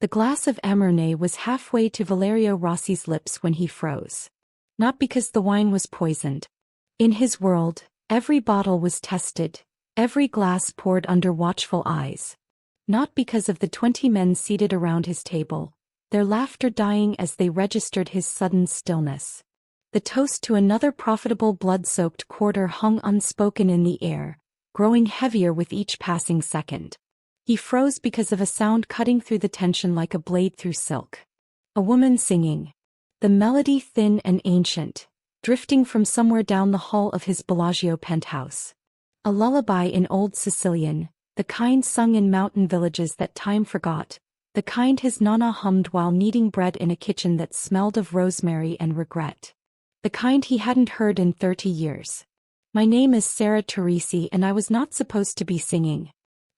The glass of Amarone was halfway to Valerio Rossi's lips when he froze. Not because the wine was poisoned. In his world, every bottle was tested, every glass poured under watchful eyes. Not because of the 20 men seated around his table, their laughter dying as they registered his sudden stillness. The toast to another profitable blood-soaked quarter hung unspoken in the air, growing heavier with each passing second. He froze because of a sound cutting through the tension like a blade through silk. A woman singing. The melody thin and ancient, drifting from somewhere down the hall of his Bellagio penthouse. A lullaby in old Sicilian, the kind sung in mountain villages that time forgot, the kind his nonna hummed while kneading bread in a kitchen that smelled of rosemary and regret. The kind he hadn't heard in 30 years. My name is Sarah Teresi and I was not supposed to be singing.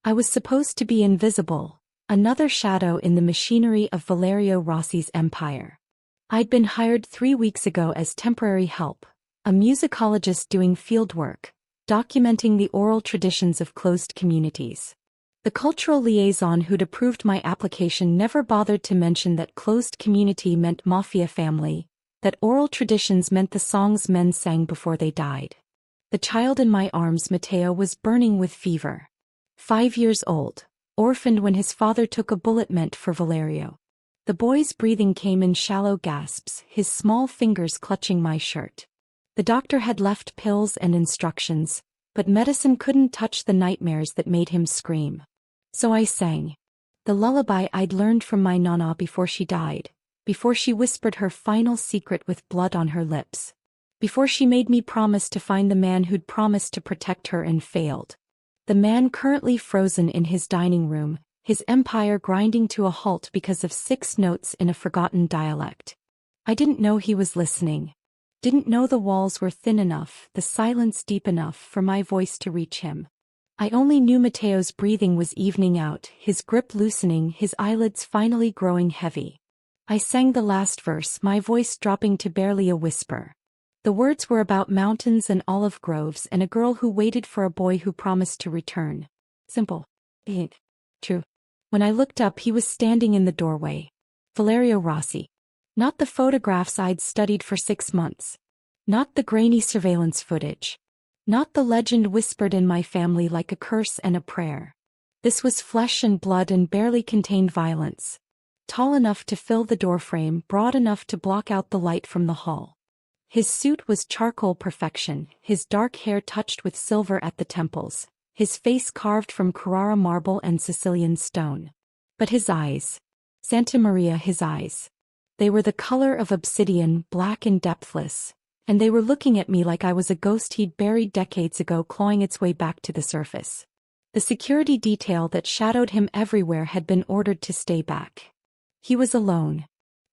I was supposed to be invisible, another shadow in the machinery of Valerio Rossi's empire. I'd been hired 3 weeks ago as temporary help, a musicologist doing fieldwork, documenting the oral traditions of closed communities. The cultural liaison who'd approved my application never bothered to mention that closed community meant mafia family, that oral traditions meant the songs men sang before they died. The child in my arms, Matteo, was burning with fever. 5 years old, orphaned when his father took a bullet meant for Valerio. The boy's breathing came in shallow gasps, his small fingers clutching my shirt. The doctor had left pills and instructions, but medicine couldn't touch the nightmares that made him scream. So I sang. The lullaby I'd learned from my nonna before she died, before she whispered her final secret with blood on her lips. Before she made me promise to find the man who'd promised to protect her and failed. The man currently frozen in his dining room, his empire grinding to a halt because of 6 notes in a forgotten dialect. I didn't know he was listening. Didn't know the walls were thin enough, the silence deep enough for my voice to reach him. I only knew Matteo's breathing was evening out, his grip loosening, his eyelids finally growing heavy. I sang the last verse, my voice dropping to barely a whisper. The words were about mountains and olive groves and a girl who waited for a boy who promised to return. Simple. Ain't true. When I looked up, he was standing in the doorway. Valerio Rossi. Not the photographs I'd studied for 6 months. Not the grainy surveillance footage. Not the legend whispered in my family like a curse and a prayer. This was flesh and blood and barely contained violence. Tall enough to fill the doorframe, broad enough to block out the light from the hall. His suit was charcoal perfection, his dark hair touched with silver at the temples, his face carved from Carrara marble and Sicilian stone. But his eyes. Santa Maria, his eyes. They were the color of obsidian, black and depthless, and they were looking at me like I was a ghost he'd buried decades ago, clawing its way back to the surface. The security detail that shadowed him everywhere had been ordered to stay back. He was alone.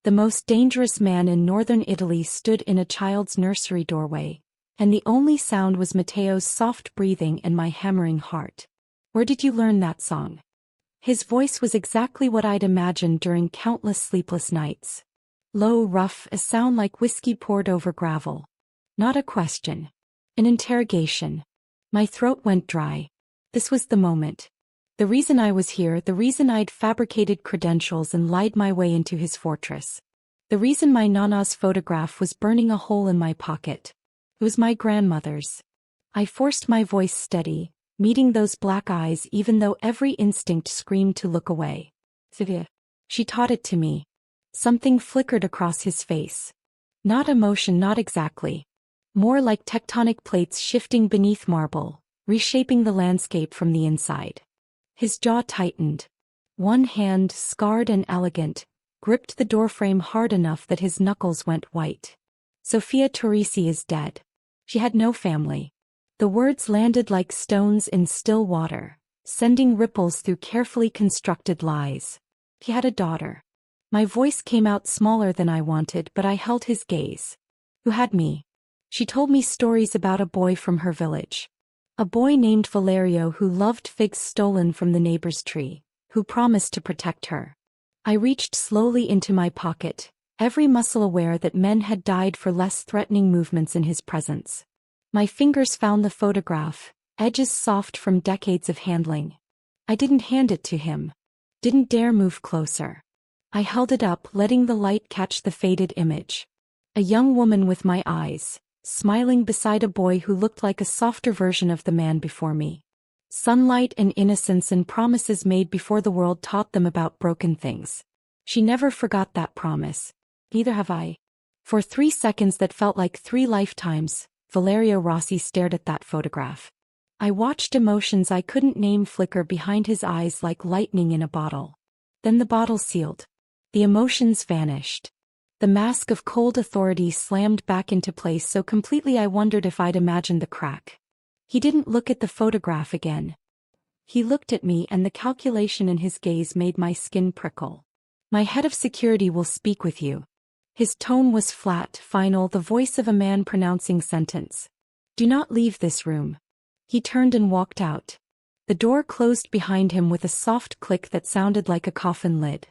The most dangerous man in northern Italy stood in a child's nursery doorway, and the only sound was Matteo's soft breathing and my hammering heart. Where did you learn that song? His voice was exactly what I'd imagined during countless sleepless nights. Low, rough, a sound like whiskey poured over gravel. Not a question. An interrogation. My throat went dry. This was the moment. The reason I was here, the reason I'd fabricated credentials and lied my way into his fortress. The reason my nonna's photograph was burning a hole in my pocket. It was my grandmother's. I forced my voice steady, meeting those black eyes even though every instinct screamed to look away. Sylvia. She taught it to me. Something flickered across his face. Not emotion, not exactly. More like tectonic plates shifting beneath marble, reshaping the landscape from the inside. His jaw tightened. One hand, scarred and elegant, gripped the doorframe hard enough that his knuckles went white. Sofia Torrisi is dead. She had no family. The words landed like stones in still water, sending ripples through carefully constructed lies. He had a daughter. My voice came out smaller than I wanted, but I held his gaze. Who had me? She told me stories about a boy from her village. A boy named Valerio who loved figs stolen from the neighbor's tree, who promised to protect her. I reached slowly into my pocket, every muscle aware that men had died for less threatening movements in his presence. My fingers found the photograph, edges soft from decades of handling. I didn't hand it to him. Didn't dare move closer. I held it up, letting the light catch the faded image. A young woman with my eyes, smiling beside a boy who looked like a softer version of the man before me. Sunlight and innocence and promises made before the world taught them about broken things. She never forgot that promise. Neither have I. For 3 seconds that felt like 3 lifetimes, Valerio Rossi stared at that photograph. I watched emotions I couldn't name flicker behind his eyes like lightning in a bottle. Then the bottle sealed. The emotions vanished. The mask of cold authority slammed back into place so completely I wondered if I'd imagined the crack. He didn't look at the photograph again. He looked at me, and the calculation in his gaze made my skin prickle. "My head of security will speak with you." His tone was flat, final, the voice of a man pronouncing sentence. "Do not leave this room." He turned and walked out. The door closed behind him with a soft click that sounded like a coffin lid.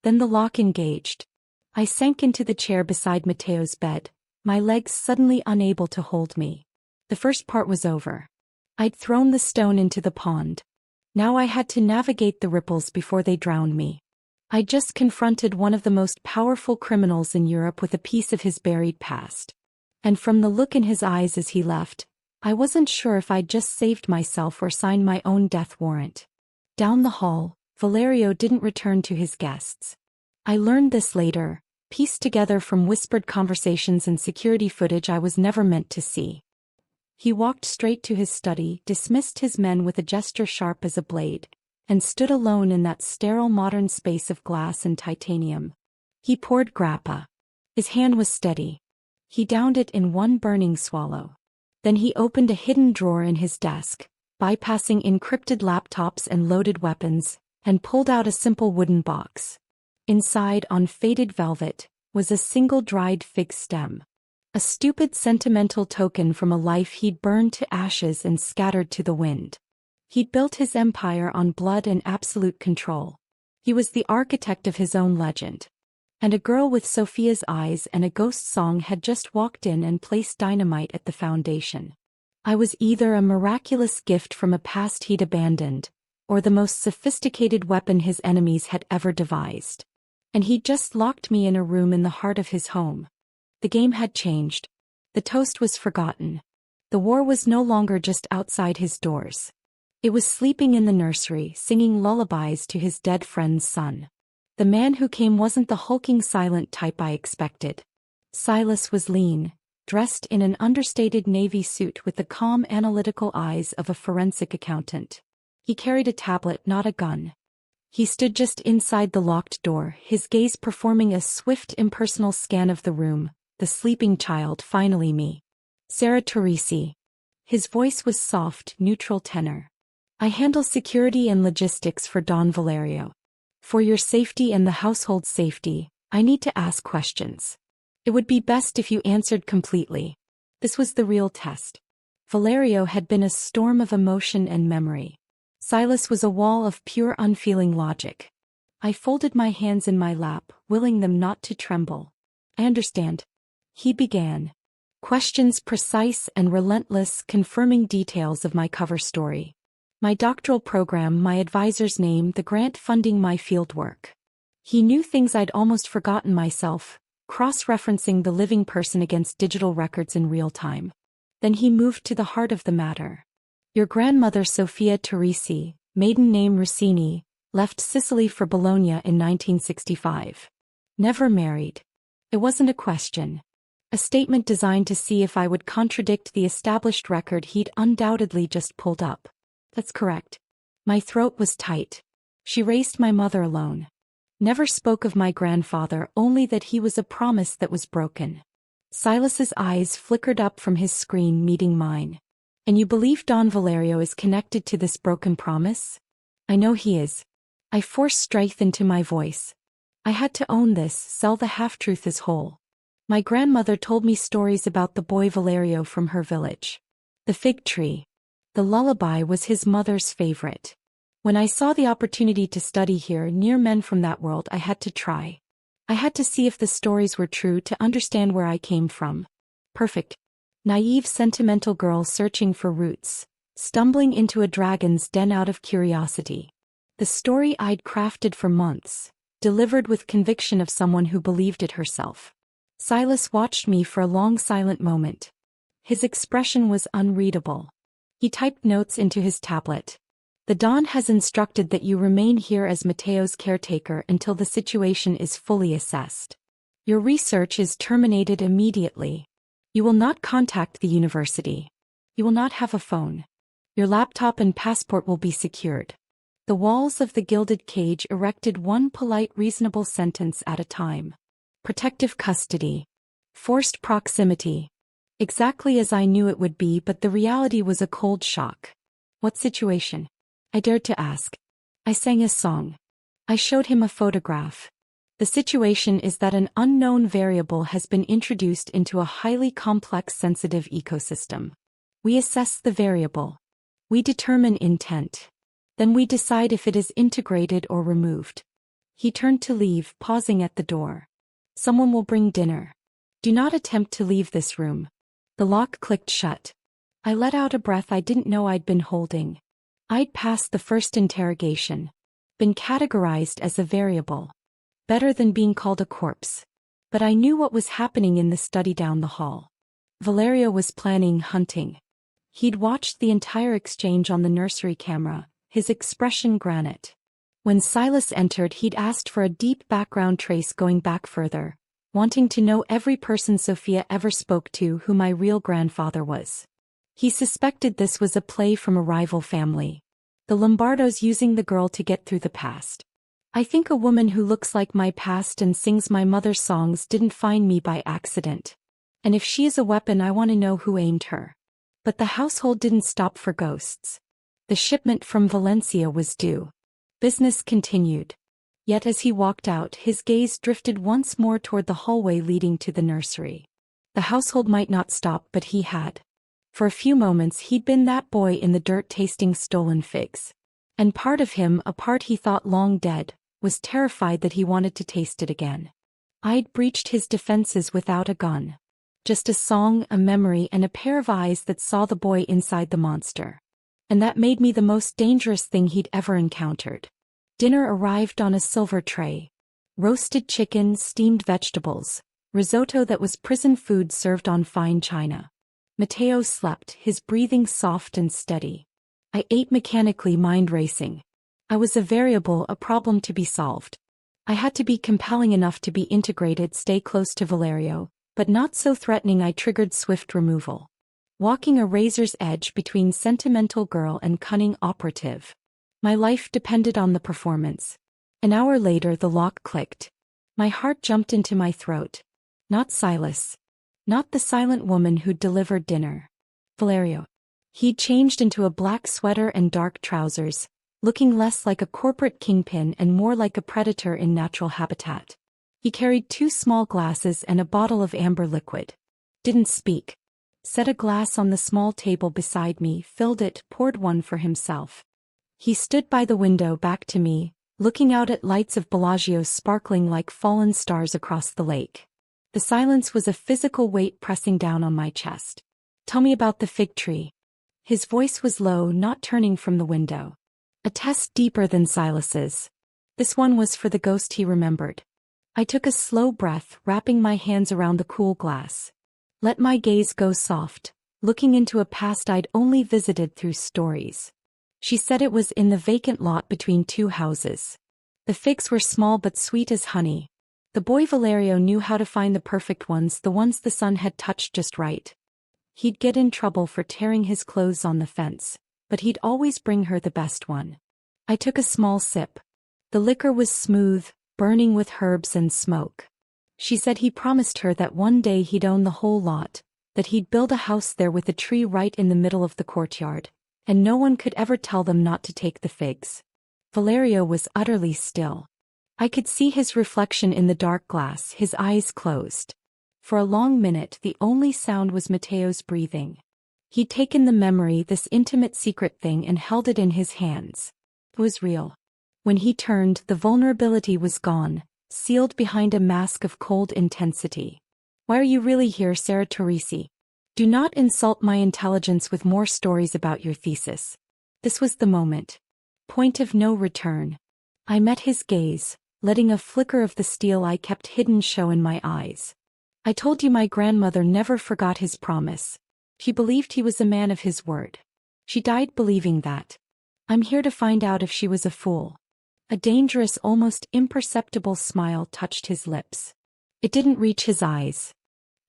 Then the lock engaged. I sank into the chair beside Matteo's bed, my legs suddenly unable to hold me. The first part was over. I'd thrown the stone into the pond. Now I had to navigate the ripples before they drowned me. I just confronted one of the most powerful criminals in Europe with a piece of his buried past. And from the look in his eyes as he left, I wasn't sure if I'd just saved myself or signed my own death warrant. Down the hall, Valerio didn't return to his guests. I learned this later, pieced together from whispered conversations and security footage I was never meant to see. He walked straight to his study, dismissed his men with a gesture sharp as a blade, and stood alone in that sterile modern space of glass and titanium. He poured grappa. His hand was steady. He downed it in one burning swallow. Then he opened a hidden drawer in his desk, bypassing encrypted laptops and loaded weapons, and pulled out a simple wooden box. Inside, on faded velvet, was a single dried fig stem. A stupid sentimental token from a life he'd burned to ashes and scattered to the wind. He'd built his empire on blood and absolute control. He was the architect of his own legend. And a girl with Sophia's eyes and a ghost song had just walked in and placed dynamite at the foundation. I was either a miraculous gift from a past he'd abandoned, or the most sophisticated weapon his enemies had ever devised. And he'd just locked me in a room in the heart of his home. The game had changed. The toast was forgotten. The war was no longer just outside his doors. It was sleeping in the nursery, singing lullabies to his dead friend's son. The man who came wasn't the hulking silent type I expected. Silas was lean, dressed in an understated navy suit with the calm analytical eyes of a forensic accountant. He carried a tablet, not a gun. He stood just inside the locked door, his gaze performing a swift impersonal scan of the room. The sleeping child, finally me. Sarah Teresi. His voice was soft, neutral tenor. "I handle security and logistics for Don Valerio. For your safety and the household's safety, I need to ask questions. It would be best if you answered completely." This was the real test. Valerio had been a storm of emotion and memory. Silas was a wall of pure unfeeling logic. I folded my hands in my lap, willing them not to tremble. "I understand." He began. Questions precise and relentless, confirming details of my cover story. My doctoral program, my advisor's name, the grant funding my fieldwork. He knew things I'd almost forgotten myself, cross-referencing the living person against digital records in real time. Then he moved to the heart of the matter. "Your grandmother Sophia Teresi, maiden name Rossini, left Sicily for Bologna in 1965. Never married." It wasn't a question. A statement designed to see if I would contradict the established record he'd undoubtedly just pulled up. "That's correct." My throat was tight. "She raised my mother alone. Never spoke of my grandfather, only that he was a promise that was broken." Silas's eyes flickered up from his screen, meeting mine. "And you believe Don Valerio is connected to this broken promise?" "I know he is." I forced strength into my voice. I had to own this, sell the half-truth as whole. My grandmother told me stories about the boy Valerio from her village. The fig tree. The lullaby was his mother's favorite. When I saw the opportunity to study here near men from that world, I had to try. I had to see if the stories were true, to understand where I came from. Perfect. Naive, sentimental girl searching for roots, stumbling into a dragon's den out of curiosity. The story I'd crafted for months, delivered with conviction of someone who believed it herself. Silas watched me for a long silent moment. His expression was unreadable. He typed notes into his tablet. The Don has instructed that you remain here as Mateo's caretaker until the situation is fully assessed. Your research is terminated immediately. You will not contact the university. You will not have a phone. Your laptop and passport will be secured. The walls of the gilded cage erected one polite, reasonable sentence at a time. Protective custody. Forced proximity. Exactly as I knew it would be, but the reality was a cold shock. What situation? I dared to ask. I sang a song. I showed him a photograph. The situation is that an unknown variable has been introduced into a highly complex sensitive ecosystem. We assess the variable. We determine intent. Then we decide if it is integrated or removed. He turned to leave, pausing at the door. Someone will bring dinner. Do not attempt to leave this room. The lock clicked shut. I let out a breath I didn't know I'd been holding. I'd passed the first interrogation. Been categorized as a variable. Better than being called a corpse. But I knew what was happening in the study down the hall. Valerio was planning hunting. He'd watched the entire exchange on the nursery camera, his expression granite. When Silas entered, he'd asked for a deep background trace going back further, wanting to know every person Sophia ever spoke to who my real grandfather was. He suspected this was a play from a rival family. The Lombardos using the girl to get through the past. I think a woman who looks like my past and sings my mother's songs didn't find me by accident. And if she is a weapon, I want to know who aimed her. But the household didn't stop for ghosts. The shipment from Valencia was due. Business continued. Yet as he walked out, his gaze drifted once more toward the hallway leading to the nursery. The household might not stop, but he had. For a few moments he'd been that boy in the dirt tasting stolen figs. And part of him, a part he thought long dead, was terrified that he wanted to taste it again. I'd breached his defenses without a gun. Just a song, a memory, and a pair of eyes that saw the boy inside the monster. And that made me the most dangerous thing he'd ever encountered. Dinner arrived on a silver tray. Roasted chicken, steamed vegetables, risotto that was prison food served on fine china. Mateo slept, his breathing soft and steady. I ate mechanically, mind racing. I was a variable, a problem to be solved. I had to be compelling enough to be integrated, stay close to Valerio, but not so threatening I triggered swift removal. Walking a razor's edge between sentimental girl and cunning operative. My life depended on the performance. An hour later the lock clicked. My heart jumped into my throat. Not Silas. Not the silent woman who'd delivered dinner. Valerio. He'd changed into a black sweater and dark trousers, looking less like a corporate kingpin and more like a predator in natural habitat. He carried 2 small glasses and a bottle of amber liquid. Didn't speak. Set a glass on the small table beside me, filled it, poured one for himself. He stood by the window back to me, looking out at lights of Bellagio sparkling like fallen stars across the lake. The silence was a physical weight pressing down on my chest. Tell me about the fig tree. His voice was low, not turning from the window. A test deeper than Silas's. This one was for the ghost he remembered. I took a slow breath, wrapping my hands around the cool glass. Let my gaze go soft, looking into a past I'd only visited through stories. She said it was in the vacant lot between 2 houses. The figs were small but sweet as honey. The boy Valerio knew how to find the perfect ones, the ones the sun had touched just right. He'd get in trouble for tearing his clothes on the fence, but he'd always bring her the best one. I took a small sip. The liquor was smooth, burning with herbs and smoke. She said he promised her that one day he'd own the whole lot, that he'd build a house there with a tree right in the middle of the courtyard, and no one could ever tell them not to take the figs. Valerio was utterly still. I could see his reflection in the dark glass, his eyes closed. For a long minute the only sound was Mateo's breathing. He'd taken the memory, this intimate secret thing, and held it in his hands. It was real. When he turned, the vulnerability was gone, sealed behind a mask of cold intensity. Why are you really here, Sarah Torrisi? Do not insult my intelligence with more stories about your thesis. This was the moment. Point of no return. I met his gaze, letting a flicker of the steel I kept hidden show in my eyes. I told you my grandmother never forgot his promise. She believed he was a man of his word. She died believing that. I'm here to find out if she was a fool. A dangerous, almost imperceptible smile touched his lips. It didn't reach his eyes.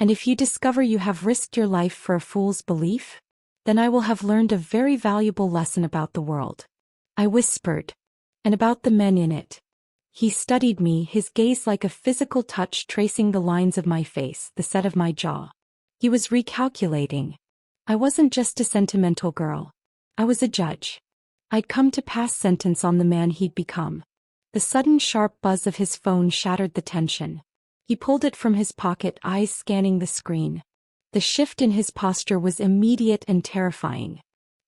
And if you discover you have risked your life for a fool's belief, then I will have learned a very valuable lesson about the world. I whispered. And about the men in it. He studied me, his gaze like a physical touch tracing the lines of my face, the set of my jaw. He was recalculating. I wasn't just a sentimental girl. I was a judge. I'd come to pass sentence on the man he'd become. The sudden sharp buzz of his phone shattered the tension. He pulled it from his pocket, eyes scanning the screen. The shift in his posture was immediate and terrifying.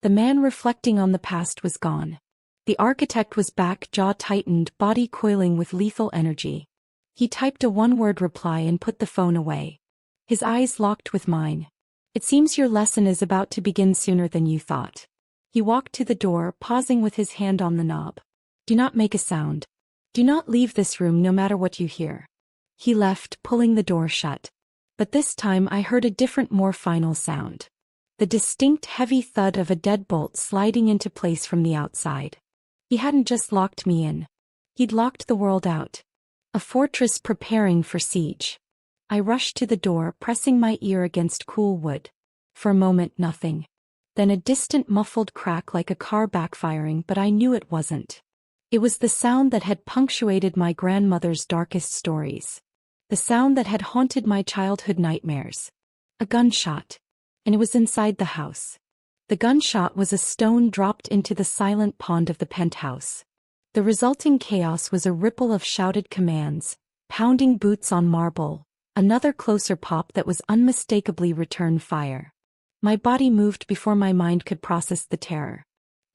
The man reflecting on the past was gone. The architect was back, jaw tightened, body coiling with lethal energy. He typed a one-word reply and put the phone away. His eyes locked with mine. It seems your lesson is about to begin sooner than you thought. He walked to the door, pausing with his hand on the knob. Do not make a sound. Do not leave this room no matter what you hear. He left, pulling the door shut. But this time I heard a different, more final sound. The distinct heavy thud of a deadbolt sliding into place from the outside. He hadn't just locked me in. He'd locked the world out. A fortress preparing for siege. I rushed to the door, pressing my ear against cool wood. For a moment, nothing. Then a distant muffled crack like a car backfiring, but I knew it wasn't. It was the sound that had punctuated my grandmother's darkest stories. The sound that had haunted my childhood nightmares. A gunshot. And it was inside the house. The gunshot was a stone dropped into the silent pond of the penthouse. The resulting chaos was a ripple of shouted commands, pounding boots on marble, another closer pop that was unmistakably return fire. My body moved before my mind could process the terror.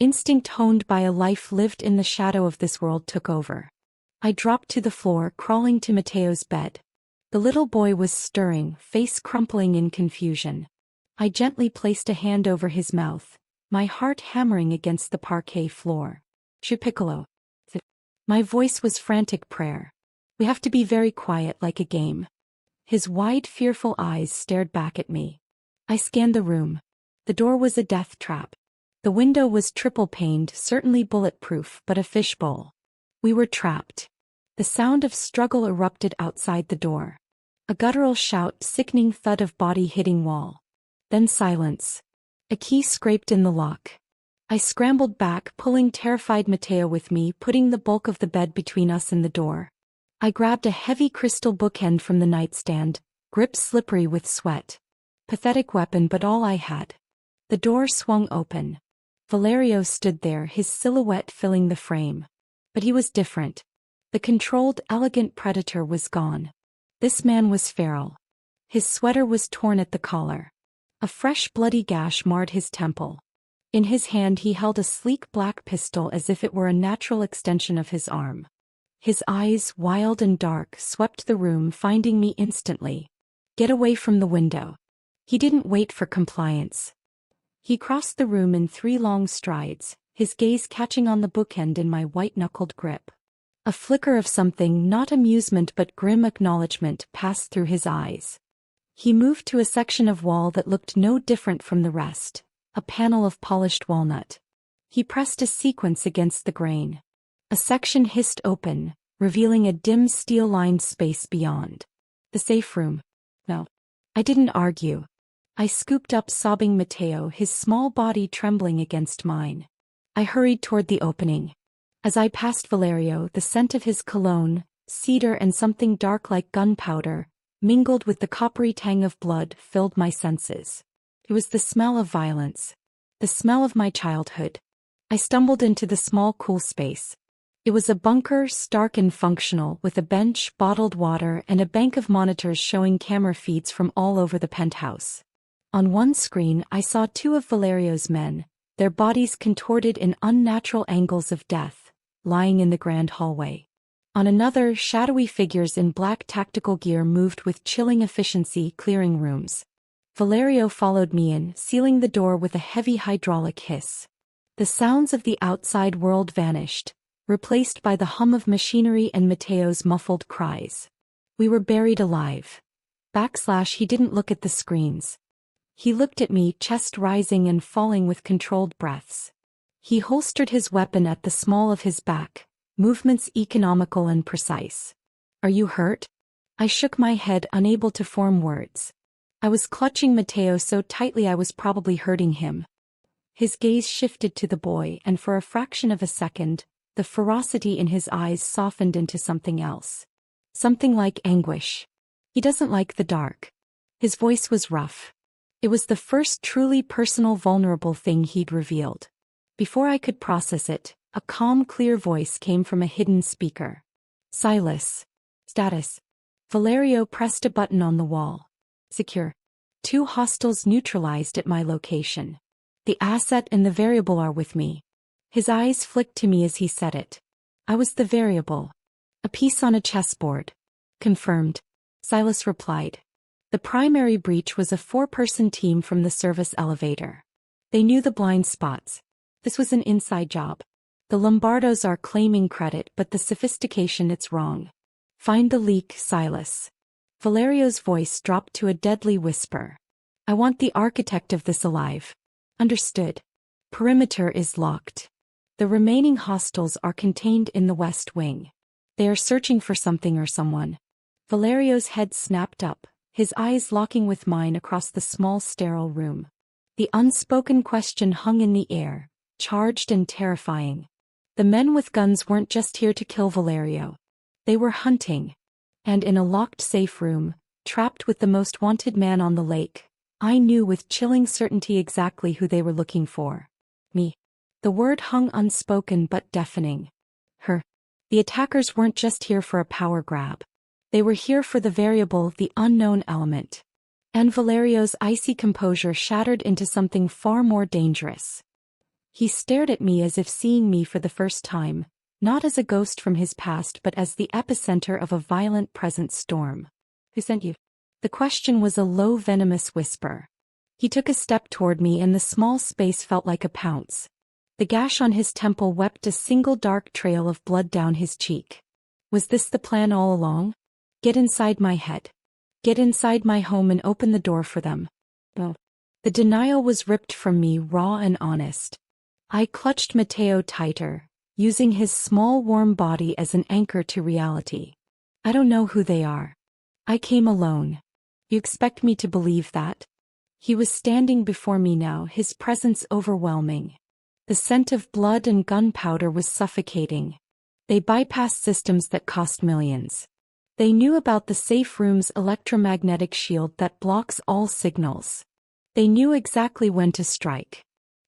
Instinct honed by a life lived in the shadow of this world took over. I dropped to the floor, crawling to Matteo's bed. The little boy was stirring, face crumpling in confusion. I gently placed a hand over his mouth, my heart hammering against the parquet floor. Piccolo. My voice was frantic prayer. We have to be very quiet, like a game. His wide, fearful eyes stared back at me. I scanned the room. The door was a death trap. The window was triple-paned, certainly bulletproof, but a fishbowl. We were trapped. The sound of struggle erupted outside the door. A guttural shout, sickening thud of body hitting wall. Then silence. A key scraped in the lock. I scrambled back, pulling terrified Matteo with me, putting the bulk of the bed between us and the door. I grabbed a heavy crystal bookend from the nightstand, grip slippery with sweat. Pathetic weapon, but all I had. The door swung open. Valerio stood there, his silhouette filling the frame. But he was different. The controlled, elegant predator was gone. This man was feral. His sweater was torn at the collar. A fresh bloody gash marred his temple. In his hand he held a sleek black pistol as if it were a natural extension of his arm. His eyes, wild and dark, swept the room, finding me instantly. Get away from the window. He didn't wait for compliance. He crossed the room in 3 long strides, his gaze catching on the bookend in my white-knuckled grip. A flicker of something, not amusement but grim acknowledgement, passed through his eyes. He moved to a section of wall that looked no different from the rest, a panel of polished walnut. He pressed a sequence against the grain. A section hissed open, revealing a dim steel-lined space beyond. The safe room. No. I didn't argue. I scooped up sobbing Matteo, his small body trembling against mine. I hurried toward the opening. As I passed Valerio, the scent of his cologne, cedar and something dark like gunpowder, mingled with the coppery tang of blood, filled my senses. It was the smell of violence. The smell of my childhood. I stumbled into the small cool space. It was a bunker, stark and functional, with a bench, bottled water, and a bank of monitors showing camera feeds from all over the penthouse. On one screen I saw 2 of Valerio's men, their bodies contorted in unnatural angles of death, lying in the grand hallway. On another, shadowy figures in black tactical gear moved with chilling efficiency, clearing rooms. Valerio followed me in, sealing the door with a heavy hydraulic hiss. The sounds of the outside world vanished, replaced by the hum of machinery and Mateo's muffled cries. We were buried alive. He didn't look at the screens. He looked at me, chest rising and falling with controlled breaths. He holstered his weapon at the small of his back, movements economical and precise. "Are you hurt?" I shook my head, unable to form words. I was clutching Mateo so tightly I was probably hurting him. His gaze shifted to the boy, and for a fraction of a second, the ferocity in his eyes softened into something else. Something like anguish. "He doesn't like the dark." His voice was rough. It was the first truly personal, vulnerable thing he'd revealed. Before I could process it, a calm, clear voice came from a hidden speaker. "Silas. Status." Valerio pressed a button on the wall. "Secure. 2 hostiles neutralized at my location. The asset and the variable are with me." His eyes flicked to me as he said it. I was the variable. "A piece on a chessboard." "Confirmed," Silas replied. The primary breach was a 4-person team from the service elevator. They knew the blind spots. This was an inside job. The Lombardos are claiming credit, but the sophistication, it's wrong. "Find the leak, Silas." Valerio's voice dropped to a deadly whisper. "I want the architect of this alive." "Understood. Perimeter is locked. The remaining hostiles are contained in the West Wing. They are searching for something or someone." Valerio's head snapped up, his eyes locking with mine across the small sterile room. The unspoken question hung in the air, charged and terrifying. The men with guns weren't just here to kill Valerio. They were hunting. And in a locked safe room, trapped with the most wanted man on the lake, I knew with chilling certainty exactly who they were looking for. Me. The word hung unspoken but deafening. Her. The attackers weren't just here for a power grab. They were here for the variable, the unknown element. And Valerio's icy composure shattered into something far more dangerous. He stared at me as if seeing me for the first time, not as a ghost from his past but as the epicenter of a violent present storm. "Who sent you?" The question was a low, venomous whisper. He took a step toward me and the small space felt like a pounce. The gash on his temple wept a single dark trail of blood down his cheek. Was this the plan all along? Get inside my head. Get inside my home and open the door for them. Oh. The denial was ripped from me, raw and honest. I clutched Mateo tighter, using his small warm body as an anchor to reality. "I don't know who they are. I came alone. You expect me to believe that?" He was standing before me now, his presence overwhelming. The scent of blood and gunpowder was suffocating. They bypassed systems that cost millions. They knew about the safe room's electromagnetic shield that blocks all signals. They knew exactly when to strike.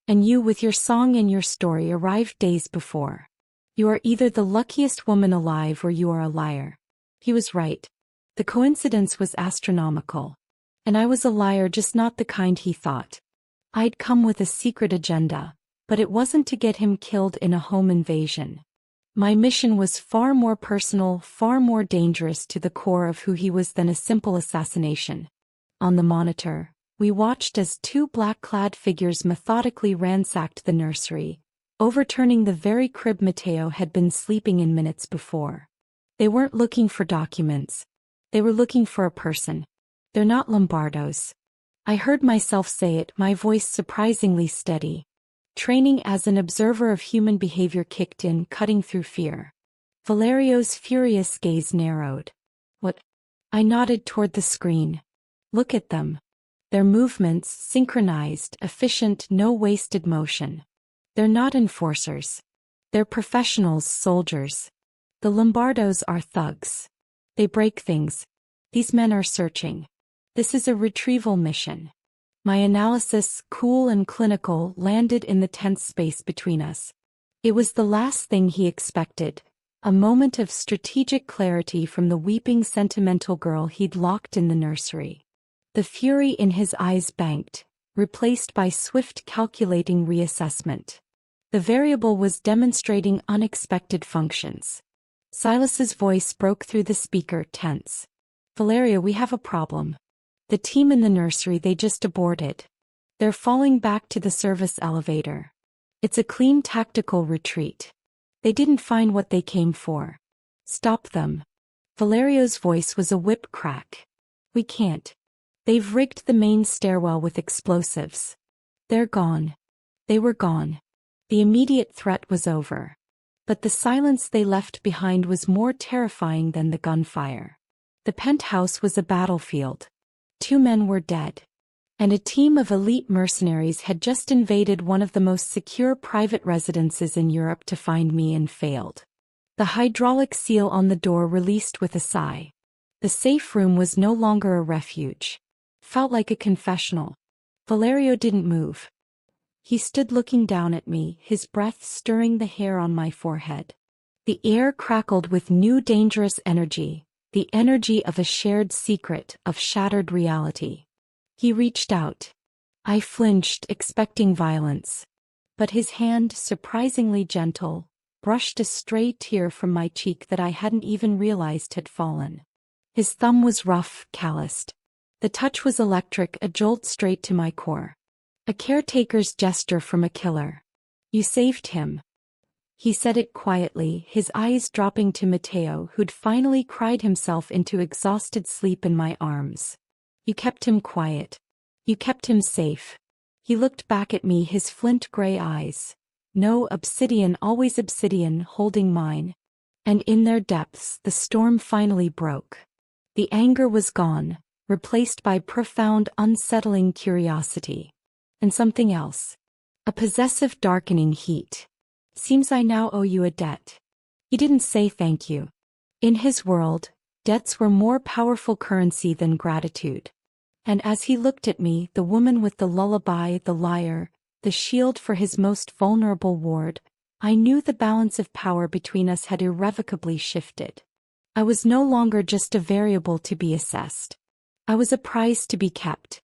And you, with your song and your story, arrived days before. You are either the luckiest woman alive or you are a liar. He was right. The coincidence was astronomical. And I was a liar, just not the kind he thought. I'd come with a secret agenda, but it wasn't to get him killed in a home invasion. My mission was far more personal, far more dangerous to the core of who he was than a simple assassination. On the monitor, we watched as 2 black-clad figures methodically ransacked the nursery, overturning the very crib Mateo had been sleeping in minutes before. They weren't looking for documents. They were looking for a person. "They're not Lombardos." I heard myself say it, my voice surprisingly steady. Training as an observer of human behavior kicked in, cutting through fear. Valerio's furious gaze narrowed. "What?" I nodded toward the screen. "Look at them. Their movements, synchronized, efficient, no wasted motion. They're not enforcers. They're professionals, soldiers. The Lombardos are thugs. They break things. These men are searching. This is a retrieval mission." My analysis, cool and clinical, landed in the tense space between us. It was the last thing he expected, a moment of strategic clarity from the weeping sentimental girl he'd locked in the nursery. The fury in his eyes banked, replaced by swift calculating reassessment. The variable was demonstrating unexpected functions. Silas's voice broke through the speaker, tense. "Valerio, we have a problem. The team in the nursery, they just aborted. They're falling back to the service elevator. It's a clean tactical retreat. They didn't find what they came for. Stop them. Valerio's voice was a whip crack. We can't. They've rigged the main stairwell with explosives. They're gone. They were gone. The immediate threat was over. But the silence they left behind was more terrifying than the gunfire. The penthouse was a battlefield. 2 men were dead. And a team of elite mercenaries had just invaded one of the most secure private residences in Europe to find me and failed. The hydraulic seal on the door released with a sigh. The safe room was no longer a refuge. Felt like a confessional. Valerio didn't move. He stood looking down at me, his breath stirring the hair on my forehead. The air crackled with new dangerous energy, the energy of a shared secret, of shattered reality. He reached out. I flinched, expecting violence. But his hand, surprisingly gentle, brushed a stray tear from my cheek that I hadn't even realized had fallen. His thumb was rough, calloused. The touch was electric, a jolt straight to my core. A caretaker's gesture from a killer. You saved him. He said it quietly, his eyes dropping to Matteo, who'd finally cried himself into exhausted sleep in my arms. You kept him quiet. You kept him safe. He looked back at me, his flint gray eyes. No, obsidian, always obsidian, holding mine. And in their depths, the storm finally broke. The anger was gone, replaced by profound, unsettling curiosity. And something else. A possessive, darkening heat. Seems I now owe you a debt. He didn't say thank you. In his world, debts were more powerful currency than gratitude. And as he looked at me, the woman with the lullaby, the lyre, the shield for his most vulnerable ward, I knew the balance of power between us had irrevocably shifted. I was no longer just a variable to be assessed. I was a prize to be kept.